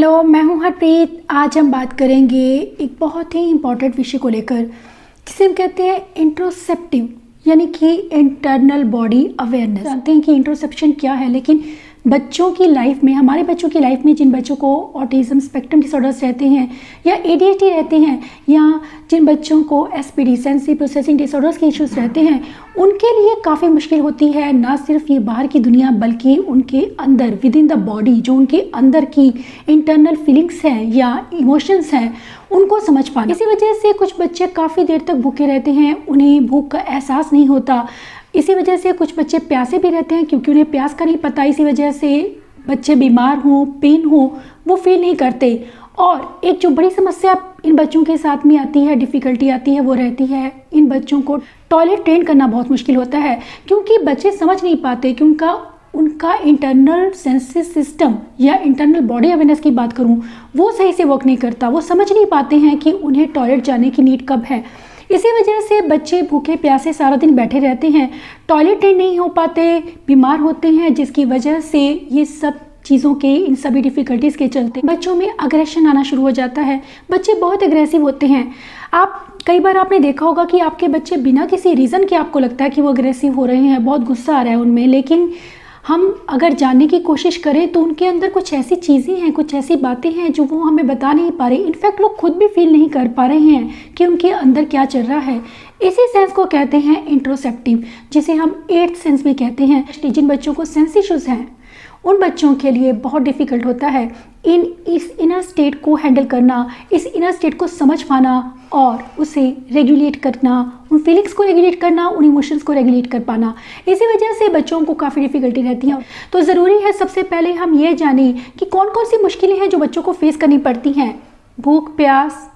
Hello, मैं हूं हरप्रीत। आज हम बात करेंगे एक बहुत ही इम्पॉर्टेंट विषय को लेकर जिसे हम कहते हैं इंट्रोसेप्टिव यानी कि इंटरनल बॉडी अवेयरनेस। जानते हैं कि इंट्रोसेप्शन क्या है, लेकिन बच्चों की लाइफ में, हमारे बच्चों की लाइफ में जिन बच्चों को ऑटिज्म स्पेक्ट्रम डिसऑर्डर्स रहते हैं या एडीएचडी रहते हैं या जिन बच्चों को एसपीडी सेंसरी प्रोसेसिंग डिसऑर्डर्स के इश्यूज रहते हैं, उनके लिए काफ़ी मुश्किल होती है ना सिर्फ ये बाहर की दुनिया बल्कि उनके अंदर विद इन द बॉडी जो उनके अंदर की इंटरनल फीलिंग्स हैं या इमोशंस हैं उनको समझ पाना। इसी वजह से कुछ बच्चे काफ़ी देर तक भूखे रहते हैं, उन्हें भूख का एहसास नहीं होता। इसी वजह से कुछ बच्चे प्यासे भी रहते हैं क्योंकि उन्हें प्यास का नहीं पता। इसी वजह से बच्चे बीमार हों, पेन हो, वो फील नहीं करते। और एक जो बड़ी समस्या इन बच्चों के साथ में आती है, डिफ़िकल्टी आती है, वो रहती है इन बच्चों को टॉयलेट ट्रेन करना बहुत मुश्किल होता है क्योंकि बच्चे समझ नहीं पाते कि उनका इंटरनल सेंसिस सिस्टम या इंटरनल बॉडी अवेयरनेस की बात करूं, वो सही से वर्क नहीं करता। वो समझ नहीं पाते हैं कि उन्हें टॉयलेट जाने की नीड कब है। इसी वजह से बच्चे भूखे प्यासे सारा दिन बैठे रहते हैं, टॉयलेट ट्रेन नहीं हो पाते, बीमार होते हैं, जिसकी वजह से ये सब चीज़ों के, इन सभी डिफ़िकल्टीज़ के चलते बच्चों में अग्रेशन आना शुरू हो जाता है। बच्चे बहुत एग्रेसिव होते हैं। कई बार आपने देखा होगा कि आपके बच्चे बिना किसी रीज़न के आपको लगता है कि वो अग्रेसिव हो रहे हैं, बहुत गुस्सा आ रहा है उनमें, लेकिन हम अगर जानने की कोशिश करें तो उनके अंदर कुछ ऐसी चीज़ें हैं, कुछ ऐसी बातें हैं जो वो हमें बता नहीं पा रहे। इनफैक्ट वो खुद भी फील नहीं कर पा रहे हैं कि उनके अंदर क्या चल रहा है। इसी सेंस को कहते हैं इंट्रोसेप्टिव, जिसे हम 8th सेंस भी कहते हैं। जिन बच्चों को सेंस इश्यूज हैं उन बच्चों के लिए बहुत डिफ़िकल्ट होता है इस इनर स्टेट को हैंडल करना, इस इनर स्टेट को समझ पाना और उसे रेगुलेट करना, उन फीलिंग्स को रेगुलेट करना, उन इमोशंस को रेगुलेट कर पाना। इसी वजह से बच्चों को काफ़ी डिफ़िकल्टी रहती है। तो ज़रूरी है सबसे पहले हम ये जानें कि कौन कौन सी मुश्किलें हैं जो बच्चों को फेस करनी पड़ती हैं। भूख प्यास,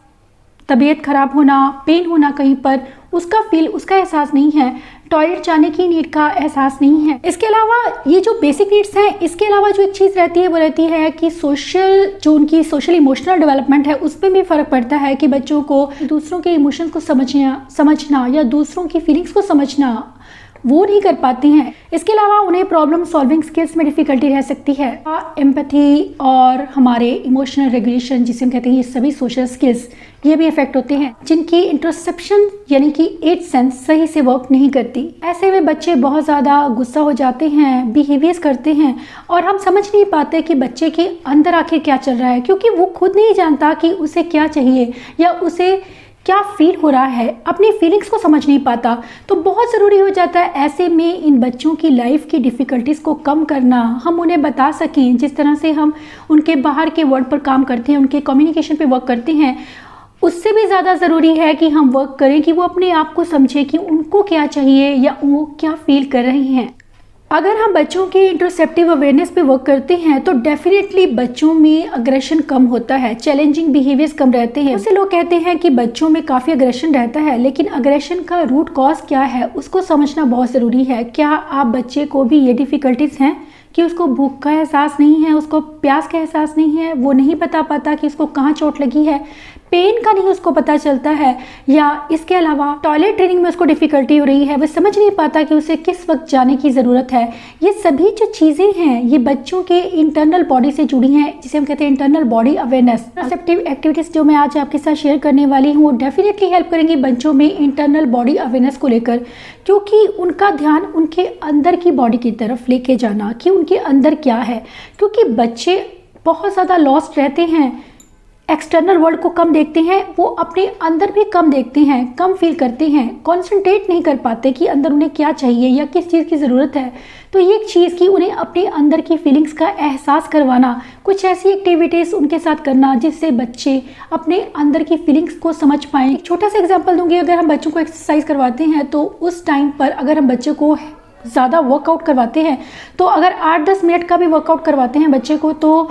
तबीयत ख़राब होना, पेन होना कहीं पर, उसका एहसास नहीं है, टॉयलेट जाने की नीड का एहसास नहीं है। इसके अलावा ये जो बेसिक नीड्स हैं, इसके अलावा जो एक चीज़ रहती है वो रहती है कि उनकी सोशल इमोशनल डेवलपमेंट है उस पर भी फ़र्क पड़ता है कि बच्चों को दूसरों के इमोशंस को समझना या दूसरों की फीलिंग्स को समझना वो नहीं कर पाते हैं। इसके अलावा उन्हें प्रॉब्लम सॉल्विंग स्किल्स में डिफ़िकल्टी रह सकती है। एम्पैथी और हमारे इमोशनल रेगुलेशन जिसे हम कहते हैं, ये सभी सोशल स्किल्स ये भी इफेक्ट होते हैं जिनकी इंट्रोसेप्शन यानी कि 8th सेंस सही से वर्क नहीं करती। ऐसे में बच्चे बहुत ज़्यादा गुस्सा हो जाते हैं, बिहेवियर्स करते हैं और हम समझ नहीं पाते कि बच्चे के अंदर आखिर क्या चल रहा है, क्योंकि वो खुद नहीं जानता कि उसे क्या चाहिए या उसे क्या फील हो रहा है, अपनी फीलिंग्स को समझ नहीं पाता। तो बहुत ज़रूरी हो जाता है ऐसे में इन बच्चों की लाइफ की डिफ़िकल्टीज़ को कम करना, हम उन्हें बता सकें। जिस तरह से हम उनके बाहर के वर्ड पर काम करते हैं, उनके कम्युनिकेशन पे वर्क करते हैं, उससे भी ज़्यादा ज़रूरी है कि हम वर्क करें कि वो अपने आप को समझे कि उनको क्या चाहिए या वो क्या फील कर रहे हैं। अगर हम बच्चों के इंट्रोसेप्टिव अवेयरनेस पे वर्क करते हैं तो डेफिनेटली बच्चों में अग्रेशन कम होता है, चैलेंजिंग बिहेवियर्स कम रहते हैं। उससे लोग कहते हैं कि बच्चों में काफ़ी अग्रेशन रहता है, लेकिन अग्रेशन का रूट कॉज क्या है उसको समझना बहुत ज़रूरी है। क्या आप बच्चे को भी ये डिफ़िकल्टीज़ हैं कि उसको भूख का एहसास नहीं है, उसको प्यास का एहसास नहीं है, वो नहीं बता पाता कि उसको कहाँ चोट लगी है, पेन का नहीं उसको पता चलता है, या इसके अलावा टॉयलेट ट्रेनिंग में उसको डिफ़िकल्टी हो रही है, वो समझ नहीं पाता कि उसे किस वक्त जाने की ज़रूरत है। ये सभी जो चीज़ें हैं ये बच्चों के इंटरनल बॉडी से जुड़ी हैं, जिसे हम कहते हैं इंटरनल बॉडी अवेयरनेस। इंट्रोसेप्टिव एक्टिविटीज़ जो मैं आज आपके साथ शेयर करने वाली हूँ वो डेफिनेटली हेल्प करेंगी बच्चों में इंटरनल बॉडी अवेयरनेस को लेकर, क्योंकि उनका ध्यान उनके अंदर की बॉडी की तरफ लेके जाना कि उनके अंदर क्या है। क्योंकि बच्चे बहुत ज़्यादा लॉस्ट रहते हैं, एक्सटर्नल वर्ल्ड को कम देखते हैं, वो अपने अंदर भी कम देखते हैं, कम फील करते हैं, कॉन्सेंट्रेट नहीं कर पाते कि अंदर उन्हें क्या चाहिए या किस चीज़ की ज़रूरत है। तो ये एक चीज़ कि उन्हें अपने अंदर की फीलिंग्स का एहसास करवाना, कुछ ऐसी एक्टिविटीज़ उनके साथ करना जिससे बच्चे अपने अंदर की फीलिंग्स को समझ पाएँ। एक छोटा सा एग्जाम्पल दूंगी, अगर हम बच्चों को एक्सरसाइज करवाते हैं तो उस टाइम पर अगर हम बच्चे को ज़्यादा वर्कआउट करवाते हैं तो अगर 8-10 मिनट का भी वर्कआउट करवाते हैं बच्चे को तो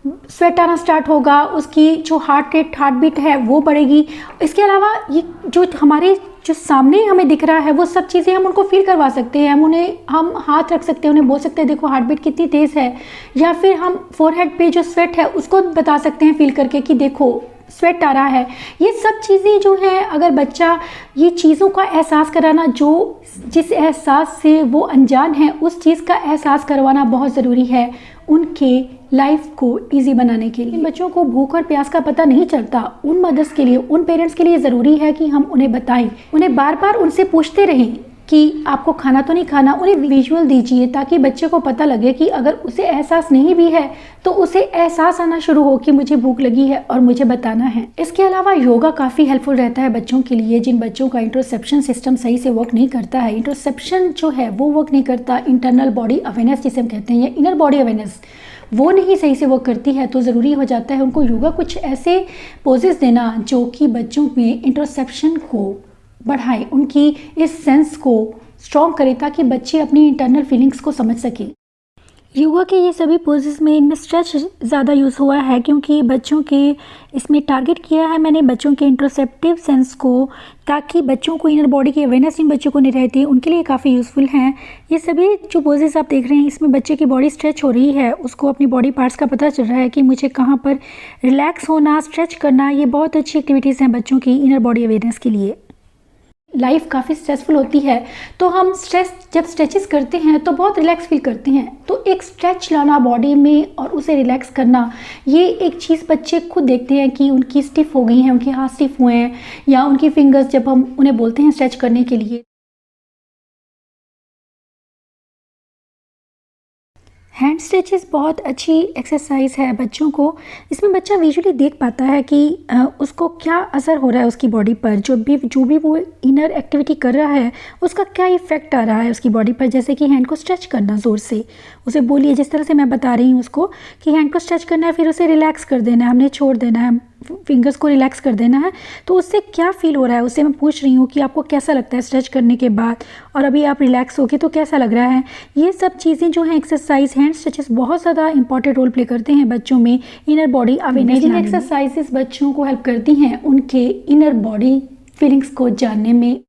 स्वेट आना स्टार्ट होगा, उसकी जो हार्ट बीट है वो बढ़ेगी। इसके अलावा ये जो सामने हमें दिख रहा है वो सब चीज़ें हम उनको फील करवा सकते हैं। हम हाथ रख सकते हैं, उन्हें बोल सकते हैं देखो हार्ट बीट कितनी तेज़ है, या फिर हम फोरहेड पे जो स्वेट है उसको बता सकते हैं फील करके कि देखो स्वेट आ रहा है। ये सब चीज़ें जो हैं, अगर बच्चा ये चीज़ों का एहसास कराना, जिस एहसास से वो अनजान है उस चीज़ का एहसास करवाना बहुत ज़रूरी है। उनके लाइफ को इजी बनाने के लिए। बच्चों को भूख और प्यास का पता नहीं चलता, उन मदर्स के लिए, उन पेरेंट्स के लिए ज़रूरी है कि हम उन्हें बताएं, उन्हें बार बार उनसे पूछते रहें कि आपको खाना तो नहीं खाना। उन्हें विजुअल दीजिए ताकि बच्चे को पता लगे कि अगर उसे एहसास नहीं भी है तो उसे एहसास आना शुरू हो कि मुझे भूख लगी है और मुझे बताना है। इसके अलावा योगा काफ़ी हेल्पफुल रहता है बच्चों के लिए जिन बच्चों का इंट्रोसेप्शन सिस्टम सही से वर्क नहीं करता है। इंट्रोसेप्शन जो है वो वर्क नहीं करता, इंटरनल बॉडी अवेयरनेस जिसे हम कहते हैं, या इनर बॉडी अवेयरनेस वो नहीं सही से वर्क करती है, तो ज़रूरी हो जाता है उनको योगा कुछ ऐसे पोजेस देना जो कि बच्चों में इंट्रोसेप्शन को बढ़ाए, उनकी इस सेंस को स्ट्रॉन्ग करे ताकि बच्चे अपनी इंटरनल फीलिंग्स को समझ सकें। योगा के ये सभी पोजेस में इनमें स्ट्रेच ज़्यादा यूज़ हुआ है क्योंकि बच्चों के इसमें टारगेट किया है मैंने बच्चों के इंट्रोसेप्टिव सेंस को, ताकि बच्चों को इनर बॉडी की अवेयरनेस इन बच्चों को नहीं रहती, उनके लिए काफ़ी यूज़फुल हैं। ये सभी जो पोजेस आप देख रहे हैं इसमें बच्चे की बॉडी स्ट्रेच हो रही है, उसको अपनी बॉडी पार्ट्स का पता चल रहा है कि मुझे कहाँ पर रिलैक्स होना, स्ट्रेच करना, ये बहुत अच्छी एक्टिविटीज़ हैं बच्चों की इनर बॉडी अवेयरनेस के लिए। लाइफ काफ़ी स्ट्रेसफुल होती है तो हम जब स्ट्रेचेस करते हैं तो बहुत रिलैक्स फील करते हैं, तो एक स्ट्रेच लाना बॉडी में और उसे रिलैक्स करना, ये एक चीज़ बच्चे खुद देखते हैं कि उनकी स्टिफ हो गई हैं, उनके हाथ स्टिफ हुए हैं, या उनकी फिंगर्स जब हम उन्हें बोलते हैं स्ट्रेच करने के लिए। हैंड स्ट्रेचेस बहुत अच्छी एक्सरसाइज है बच्चों को। इसमें बच्चा विजुअली देख पाता है कि उसको क्या असर हो रहा है उसकी बॉडी पर, जो भी वो इनर एक्टिविटी कर रहा है उसका क्या इफ़ेक्ट आ रहा है उसकी बॉडी पर। जैसे कि हैंड को स्ट्रेच करना ज़ोर से, उसे बोलिए जिस तरह से मैं बता रही हूँ उसको कि हैंड को स्ट्रेच करना है, फिर उसे रिलैक्स कर देना है, हमने छोड़ देना है, फिंगर्स को रिलैक्स कर देना है, तो उससे क्या फ़ील हो रहा है उससे मैं पूछ रही हूँ कि आपको कैसा लगता है स्ट्रेच करने के बाद, और अभी आप रिलैक्स हो गए तो कैसा लग रहा है। ये सब चीज़ें जो हैं एक्सरसाइज, हैंड स्ट्रेचेस बहुत ज़्यादा इंपॉर्टेंट रोल प्ले करते हैं बच्चों में इनर बॉडी अवेयरनेस। एक्सरसाइजेस बच्चों को हेल्प करती हैं उनके इनर बॉडी फीलिंग्स को जानने में।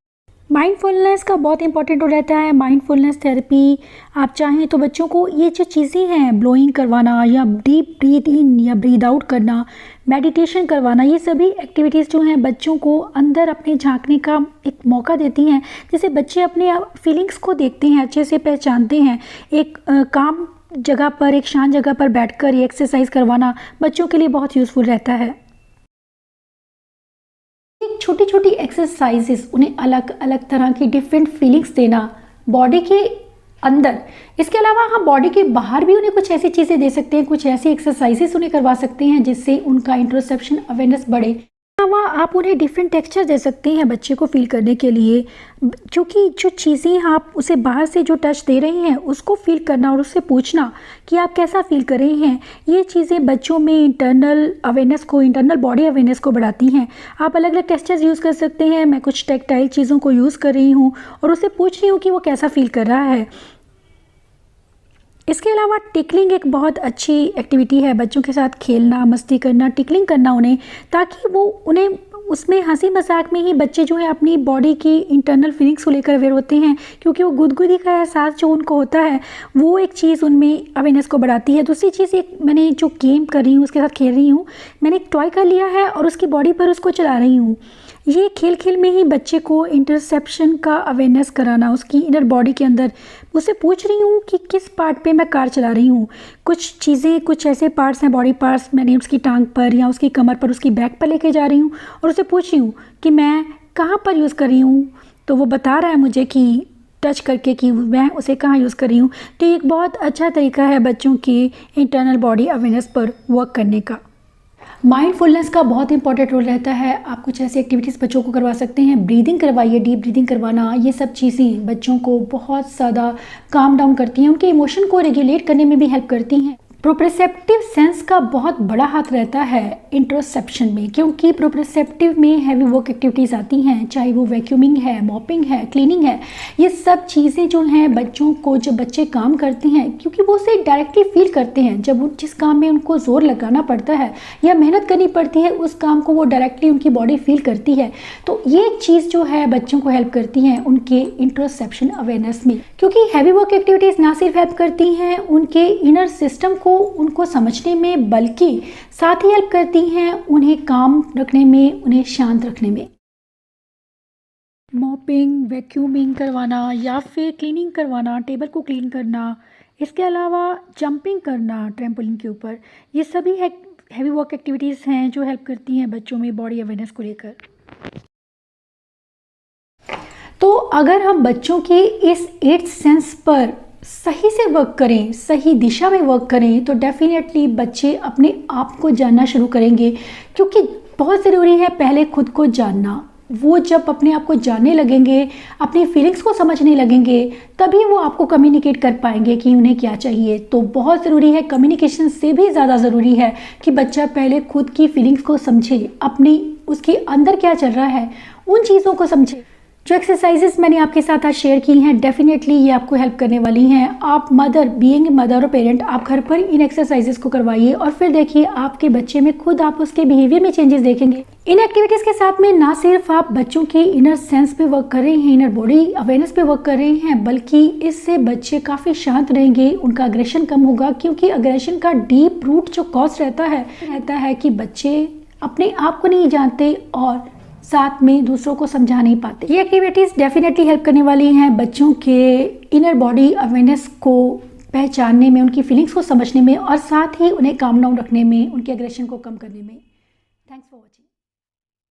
माइंडफुलनेस का बहुत इंपॉर्टेंट रोल रहता है। माइंडफुलनेस थेरेपी आप चाहें तो बच्चों को ये जो चीज़ें हैं, ब्लोइंग करवाना या डीप ब्रीथ इन या ब्रीथ आउट करना, मेडिटेशन करवाना, ये सभी एक्टिविटीज़ जो हैं बच्चों को अंदर अपने झांकने का एक मौका देती हैं, जिससे बच्चे अपने फीलिंग्स को देखते हैं, अच्छे से पहचानते हैं। एक काम जगह पर, एक शांत जगह पर बैठकर ये एक्सरसाइज करवाना बच्चों के लिए बहुत यूज़फुल रहता है। छोटी छोटी एक्सरसाइजेस उन्हें अलग अलग तरह की डिफरेंट फीलिंग्स देना बॉडी के अंदर। इसके अलावा हम बॉडी के बाहर भी उन्हें कुछ ऐसी चीज़ें दे सकते हैं, कुछ ऐसी एक्सरसाइजेस उन्हें करवा सकते हैं जिससे उनका इंट्रोसेप्शन अवेयरनेस बढ़े। अलावा आप उन्हें डिफरेंट टेक्सचर दे सकते हैं बच्चे को फील करने के लिए, क्योंकि जो चीज़ें आप उसे बाहर से जो टच दे रहे हैं उसको फील करना और उससे पूछना कि आप कैसा फील कर रहे हैं, ये चीज़ें बच्चों में इंटरनल अवेयरनेस को, इंटरनल बॉडी अवेयरनेस को बढ़ाती हैं। आप अलग अलग टेक्सचर्स यूज़ कर सकते हैं। मैं कुछ टेक्टाइल चीज़ों को यूज़ कर रही हूँ और उससे पूछ रही हूँ कि वो कैसा फील कर रहा है। इसके अलावा टिकलिंग एक बहुत अच्छी एक्टिविटी है, बच्चों के साथ खेलना, मस्ती करना, टिकलिंग करना उन्हें, ताकि वो उन्हें उसमें हंसी मजाक में ही बच्चे जो है अपनी बॉडी की इंटरनल फीलिंग्स को लेकर अवेयर होते हैं, क्योंकि वो गुदगुदी का एहसास जो उनको होता है वो एक चीज़ उनमें अवेयरनेस को बढ़ाती है। दूसरी चीज़, एक मैंने जो गेम कर रही हूँ उसके साथ खेल रही हूँ, मैंने एक टॉय कर लिया है और उसकी बॉडी पर उसको चला रही हूँ। ये खेल खेल में ही बच्चे को इंटरसेप्शन का अवेयरनेस कराना, उसकी इनर बॉडी के अंदर उससे पूछ रही हूँ कि किस पार्ट पे मैं कार चला रही हूँ। कुछ चीज़ें, कुछ ऐसे पार्ट्स हैं, बॉडी पार्ट्स, मैंने उसकी टांग पर या उसकी कमर पर, उसकी बैक पर लेके जा रही हूँ और उससे पूछ रही हूँ कि मैं कहाँ पर यूज़ कर रही हूँ, तो वो बता रहा है मुझे कि टच करके कि मैं उसे कहाँ यूज़ कर रही हूँ। तो ये एक बहुत अच्छा तरीका है बच्चों की इंटरनल बॉडी अवेयरनेस पर वर्क करने का। माइंडफुलनेस का बहुत इंपॉर्टेंट रोल रहता है। आप कुछ ऐसी एक्टिविटीज़ बच्चों को करवा सकते हैं। ब्रीदिंग करवाइए, डीप ब्रीदिंग करवाना, ये सब चीज़ें बच्चों को बहुत ज़्यादा काम डाउन करती हैं, उनके इमोशन को रेगुलेट करने में भी हेल्प करती हैं। प्रोप्रेसेप्टिव सेंस का बहुत बड़ा हाथ रहता है इंट्रोसेप्शन में, क्योंकि प्रोप्रेसेप्टिव में हैवी वर्क एक्टिविटीज़ आती हैं, चाहे वो वैक्यूमिंग है, मॉपिंग है, क्लीनिंग है। ये सब चीज़ें जो हैं बच्चों को, जब बच्चे काम करते हैं, क्योंकि वो उसे डायरेक्टली फील करते हैं, जब जिस काम में उनको ज़ोर लगाना पड़ता है या मेहनत करनी पड़ती है, उस काम को वो डायरेक्टली उनकी बॉडी फील करती है। तो ये चीज़ जो है बच्चों को हेल्प करती हैं उनके इंट्रोसेप्शन अवेयरनेस में, क्योंकि हैवी वर्क एक्टिविटीज़ ना सिर्फ हेल्प करती हैं उनके इनर सिस्टम को, उनको समझने में, बल्कि साथ ही हेल्प करती हैं उन्हें काम रखने में, उन्हें शांत रखने में। मॉपिंग, वैक्यूमिंग करवाना या फिर क्लीनिंग करवाना, टेबल को क्लीन करना, इसके अलावा जंपिंग करना ट्रैम्पोलिन के ऊपर, ये सभी हैवी वर्क एक्टिविटीज़ हैं जो हेल्प करती हैं बच्चों में बॉडी अवेयरनेस को लेकर। तो अगर हम बच्चों के इस 8th सेंस पर सही से वर्क करें, सही दिशा में वर्क करें, तो डेफिनेटली बच्चे अपने आप को जानना शुरू करेंगे, क्योंकि बहुत ज़रूरी है पहले खुद को जानना। वो जब अपने आप को जानने लगेंगे, अपनी फीलिंग्स को समझने लगेंगे, तभी वो आपको कम्युनिकेट कर पाएंगे कि उन्हें क्या चाहिए। तो बहुत ज़रूरी है, कम्युनिकेशन से भी ज़्यादा ज़रूरी है कि बच्चा पहले खुद की फीलिंग्स को समझे, अपनी उसके अंदर क्या चल रहा है उन चीज़ों को समझे। जो एक्सरसाइजेस मैंने आपके साथ आज शेयर की हैं, डेफिनेटली ये आपको हेल्प करने वाली हैं। आप बीइंग मदर और पेरेंट, आप घर पर इन एक्सरसाइजेस को करवाइए और फिर देखिए आपके बच्चे में खुद आप उसके बिहेवियर में चेंजेस देखेंगे। इन एक्टिविटीज़ के साथ में ना सिर्फ आप बच्चों के इनर सेंस पे वर्क कर रहे हैं, इनर बॉडी अवेयरनेस पे वर्क कर रहे हैं, बल्कि इससे बच्चे काफ़ी शांत रहेंगे, उनका अग्रेशन कम होगा, क्योंकि अग्रेशन का डीप रूट जो कॉज रहता है कि बच्चे अपने आप को नहीं जानते और साथ में दूसरों को समझा नहीं पाते। ये एक्टिविटीज़ डेफिनेटली हेल्प करने वाली हैं बच्चों के इनर बॉडी अवेयरनेस को पहचानने में, उनकी फीलिंग्स को समझने में और साथ ही उन्हें काम डाउन रखने में, उनके एग्रेशन को कम करने में। Thanks for watching.